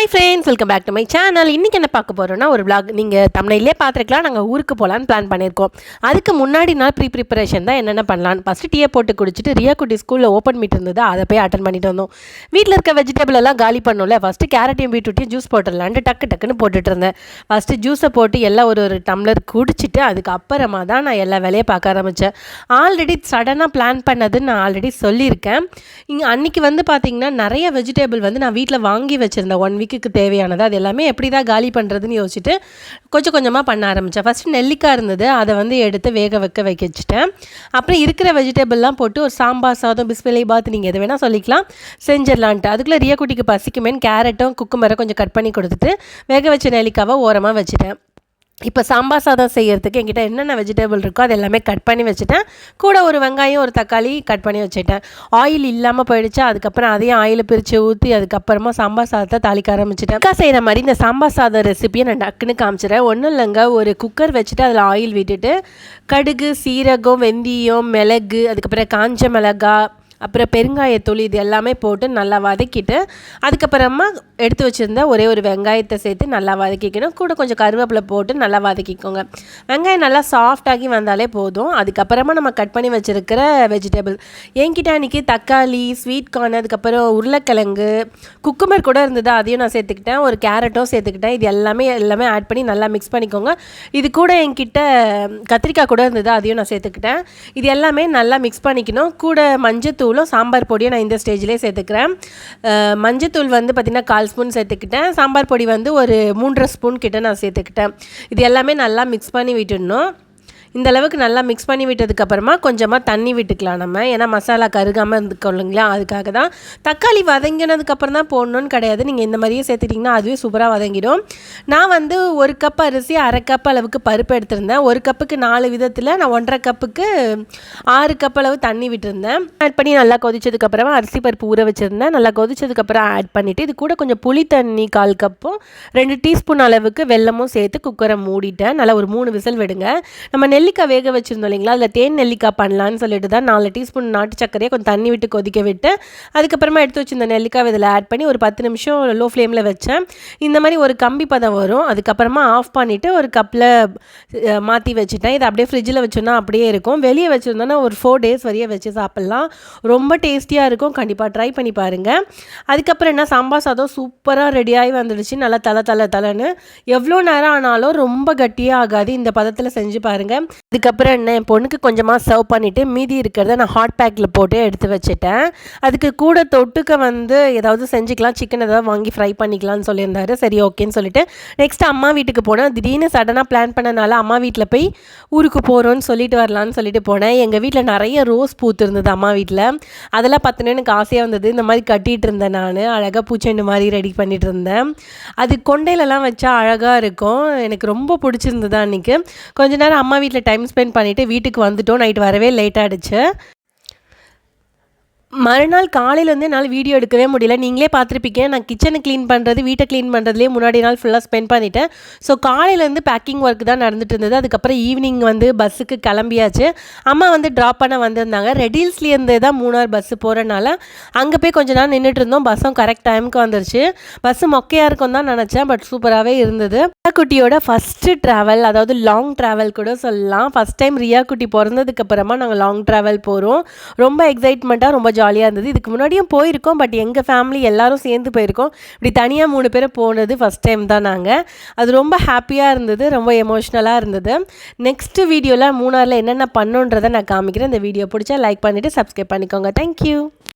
Hi friends, welcome back to my channel. இன்றைக்கி என்ன பார்க்க போகிறோன்னா ஒரு vlog. நீங்கள் தமிழ்லேயே பார்த்துருக்கலாம், நாங்கள் ஊருக்கு போகலான்னு பிளான் பண்ணியிருக்கோம். அதுக்கு முன்னாடி நாள் ப்ரிப்பரேஷன் தான் என்னென்ன பண்ணலான்னு ஃபஸ்ட்டு டீயை போட்டு குடிச்சிட்டு ரியா குட்டி ஸ்கூலில் ஓப்பன் மீட் இருந்தது, அதை போய் அட்டன் பண்ணிட்டு வந்தோம். வீட்டில் இருக்க வெஜிடபிள் எல்லாம் காலி பண்ணோம்ல, ஃபஸ்ட்டு கேரட்டையும் பீட்ரூட்டையும் ஜூஸ் போட்டுடலான்ட்டு டக்குன்னு போட்டுட்டு இருந்தேன். ஃபஸ்ட்டு ஜூஸை போட்டு எல்லாம் ஒரு டம்ளர் குடிச்சிட்டு அதுக்கப்புறமா தான் நான் எல்லா வேலையை பார்க்க ஆரம்பித்தேன். ஆல்ரெடி சடனாக பிளான் பண்ணதுன்னு நான் ஆல்ரெடி சொல்லியிருக்கேன். இங்கே அன்றைக்கி பார்த்திங்கன்னா நிறைய வெஜிடபிள் நான் வீட்டில் வாங்கி வச்சுருந்தேன். 1 வீக்குக்கு தேவையானது. அது எல்லாமே எப்படி தான் காலி பண்ணுறதுன்னு யோசிச்சுட்டு கொஞ்சம் கொஞ்சமாக பண்ண ஆரம்பித்தேன். ஃபஸ்ட்டு நெல்லிக்காய் இருந்தது, அதை எடுத்து வேக வைக்க வச்சுட்டேன். அப்புறம் இருக்கிற வெஜிடபிள்லாம் போட்டு ஒரு சாம்பார் சாதம், பிஸ்மிலை பாத், நீங்கள் எது வேணால் சொல்லிக்கலாம், செஞ்சிடலான்ட்டு. அதுக்குள்ளே ரியா குட்டிக்கு பசிக்குமேன்னு கேரட்டும் குக்கும்பரை கொஞ்சம் கட் பண்ணி கொடுத்துட்டு வேக வச்ச நெல்லிக்காவை ஓரமாக வச்சுட்டேன். இப்போ சாம்பார் சாதம் செய்கிறதுக்கு என்கிட்ட என்னென்ன வெஜிடபிள் இருக்கோ அது எல்லாமே கட் பண்ணி வச்சுட்டேன். கூட ஒரு வெங்காயம் ஒரு தக்காளி கட் பண்ணி வச்சுட்டேன். ஆயில் இல்லாமல் போயிடுச்சு. அதுக்கப்புறம் அதையும் ஆயிலை பிரித்து ஊற்றி அதுக்கப்புறமா சாம்பார் சாதத்தை தாளிக்க ஆரம்பிச்சிட்டேன். அக்கா செய்கிற மாதிரி இந்த சாம்பார் சாதம் ரெசிபியை நான் டக்குன்னு காமிச்சிடறேன். ஒன்றும் இல்லைங்க, ஒரு குக்கர் வச்சுட்டு அதில் ஆயில் விட்டுட்டு கடுகு, சீரகம், வெந்தயம், மிளகு, அதுக்கப்புறம் காஞ்ச மிளகாய், அப்புறம் பெருங்காயத்தூள், இது எல்லாமே போட்டு நல்லா வதக்கிட்டு அதுக்கப்புறமா எடுத்து வச்சுருந்த ஒரு வெங்காயத்தை சேர்த்து நல்லா வதக்கிக்கணும். கூட கொஞ்சம் கருவேப்பிலை போட்டு நல்லா வதக்கிக்கோங்க. வெங்காயம் நல்லா சாஃப்டாகி வந்தாலே போதும். அதுக்கப்புறமா நம்ம கட் பண்ணி வச்சுருக்கிற வெஜிடபிள், என்கிட்ட அன்றைக்கி தக்காளி, ஸ்வீட் கார்ன், அதுக்கப்புறம் உருளைக்கிழங்கு, குக்கும்பர் கூட இருந்தது, அதையும் நான் சேர்த்துக்கிட்டேன். ஒரு கேரட்டும் சேர்த்துக்கிட்டேன். இது எல்லாமே ஆட் பண்ணி நல்லா மிக்ஸ் பண்ணிக்கோங்க. இது கூட என்கிட்ட கத்திரிக்காய் கூட இருந்தது, அதையும் நான் சேர்த்துக்கிட்டேன். இது எல்லாமே நல்லா மிக்ஸ் பண்ணிக்கணும். கூட மஞ்சத்தூள், சாம்பார் பொடியை நான் இந்த ஸ்டேஜ்லேயே சேர்த்துக்கிறேன். மஞ்சத்தூள் பார்த்திங்கன்னா 1/4 ஸ்பூன் சேர்த்துக்கிட்டேன். சாம்பார் பொடி ஒரு 3.5 ஸ்பூன் கிட்ட நான் சேர்த்துக்கிட்டேன். இது எல்லாமே நல்லா மிக்ஸ் பண்ணி விட்டுடணும். இந்த அளவுக்கு நல்லா மிக்ஸ் பண்ணி விட்டதுக்கப்புறமா கொஞ்சமாக தண்ணி விட்டுக்கலாம் நம்ம, ஏன்னா மசாலா கருகாமல் இருந்துக்கொள்ளுங்களா, அதுக்காக தான். தக்காளி வதங்கினதுக்கப்புறம் தான் போடணுன்னு கிடையாது, நீங்கள் இந்த மாதிரியே சேர்த்துட்டிங்கன்னா அதுவே சூப்பராக வதங்கிடும். நான் 1 கப் அரிசி 1/2 கப் அளவுக்கு பருப்பு எடுத்திருந்தேன். 1 கப்புக்கு 4 விதத்தில் நான் 1.5 கப்புக்கு 6 கப் அளவு தண்ணி விட்டுருந்தேன். ஆட் பண்ணி நல்லா கொதிச்சதுக்கப்புறமா அரிசி பருப்பு ஊற வச்சுருந்தேன். நல்லா கொதிச்சதுக்கப்புறம் ஆட் பண்ணிவிட்டு இது கூட கொஞ்சம் புளி தண்ணி 1/4 கப்பும் 2 டீஸ்பூன் அளவுக்கு வெல்லமும் சேர்த்து குக்கரை மூடிட்டேன். நல்லா ஒரு 3 விசில் விடுங்க. நம்ம நெல்லிக்காய் வேக வச்சுருந்தோம் இல்லைங்களா, அதில் தேன் நெல்லிக்காய் பண்ணலான்னு சொல்லிட்டு தான் 4 டீஸ்பூன் நாட்டு சர்க்கரையை கொஞ்சம் தண்ணி விட்டு கொதிக்க விட்டு அதுக்கப்புறமா எடுத்து வச்சுருந்த நெல்லிக்காய் இதில் ஆட் பண்ணி ஒரு 10 நிமிஷம் லோ ஃப்ளேமில் வச்சேன். இந்த மாதிரி ஒரு கம்பி பதம் வரும். அதுக்கப்புறமா ஆஃப் பண்ணிவிட்டு ஒரு கப்பில் மாற்றி வச்சுட்டேன். இதை அப்படியே ஃப்ரிட்ஜில் வச்சோன்னா அப்படியே இருக்கும். வெளியே வச்சுருந்தோன்னா ஒரு 4 டேஸ் வரையே வச்சு சாப்பிட்லாம். ரொம்ப டேஸ்டியாக இருக்கும். கண்டிப்பாக ட்ரை பண்ணி பாருங்கள். அதுக்கப்புறம் என்ன, சாம்பார் சாதம் சூப்பராக ரெடியாகி வந்துடுச்சு. நல்லா தலைன்னு எவ்வளோ நேரம் ஆனாலும் ரொம்ப கட்டியாக ஆகாது. இந்த பதத்தில் செஞ்சு பாருங்கள். அதுக்கப்புறம் என்ன, என் பொண்ணுக்கு கொஞ்சமாக சர்வ் பண்ணிவிட்டு மீதி இருக்கிறத நான் ஹாட் பேக்கில் போட்டு எடுத்து வச்சுட்டேன். அதுக்கு கூட தொட்டுக்க ஏதாவது செஞ்சுக்கலாம், சிக்கன் ஏதாவது வாங்கி ஃப்ரை பண்ணிக்கலாம்னு சொல்லியிருந்தாரு. சரி ஓகேன்னு சொல்லிட்டு நெக்ஸ்ட்டு அம்மா வீட்டுக்கு போனேன். திடீர்னு சடனாக பிளான் பண்ணனால அம்மா வீட்டில் போய் ஊருக்கு போகிறோன்னு சொல்லிட்டு வரலான்னு சொல்லிட்டு போனேன். எங்கள் வீட்டில் நிறைய ரோஸ் பூத்து இருந்தது அம்மா வீட்டில். அதெல்லாம் பார்த்தோன்னே எனக்கு ஆசையாக இருந்தது. இந்த மாதிரி கட்டிகிட்டு இருந்தேன். நான் அழகாக பூச்செண்டு மாதிரி ரெடி பண்ணிகிட்டு இருந்தேன். அது கொண்டையிலலாம் வச்சா அழகாக இருக்கும். எனக்கு ரொம்ப பிடிச்சிருந்தது. அன்றைக்கி கொஞ்ச நேரம் அம்மா வீட்டில் டைம் ஸ்பெண்ட் பண்ணிவிட்டு வீட்டுக்கு வந்துட்டோம். நைட் வரவே லேட் ஆகிடுச்சு. மறுநாள் காலையிலேருந்து என்னால் வீடியோ எடுக்கவே முடியல. நீங்களே பார்த்துருப்பீங்க, நான் கிச்சனை க்ளீன் பண்ணுறது, வீட்டை க்ளீன் பண்ணுறதுலேயே முன்னாடி நாள் ஃபுல்லாக ஸ்பெண்ட் பண்ணிட்டேன். ஸோ காலையிலேருந்து பேக்கிங் ஒர்க் தான் நடந்துட்டு இருந்தது. அதுக்கப்புறம் ஈவினிங் பஸ்ஸுக்கு கிளம்பியாச்சு. அம்மா ட்ராப் பண்ண வந்திருந்தாங்க. ரெடில்ஸ்லேருந்து தான் மூணார் பஸ்ஸு போகிறனால அங்கே போய் கொஞ்ச நேரம் நின்றுட்டு இருந்தோம். பஸ்ஸும் கரெக்ட் டைமுக்கு வந்துருச்சு. பஸ்ஸு மொக்கையாக இருக்கும் தான் நினச்சேன், பட் சூப்பராகவே இருந்தது. ரியா குட்டியோட ஃபஸ்ட்டு ட்ராவல், அதாவது லாங் ட்ராவல் கூட சொல்லலாம். ஃபஸ்ட் டைம் ரியா குட்டி பிறந்ததுக்கப்புறமா நாங்கள் லாங் ட்ராவல் போகிறோம். ரொம்ப எக்ஸைட்மெண்ட்டாக, ரொம்ப ஜாலியாக இருந்தது. இதுக்கு முன்னாடியும் போயிருக்கோம், பட் எங்கள் ஃபேமிலி எல்லோரும் சேர்ந்து போயிருக்கோம். இப்படி தனியாக 3 பேர் போனது ஃபஸ்ட் டைம் தான் நாங்கள். அது ரொம்ப ஹாப்பியாக இருந்தது, ரொம்ப எமோஷ்னலாக இருந்தது. நெக்ஸ்ட்டு வீடியோவில் மூணாரில் என்னென்ன பண்ணுன்றதை நான் காமிக்கிறேன். இந்த வீடியோ பிடிச்சா லைக் பண்ணிவிட்டு சப்ஸ்கிரைப் பண்ணிக்கோங்க. தேங்க்யூ.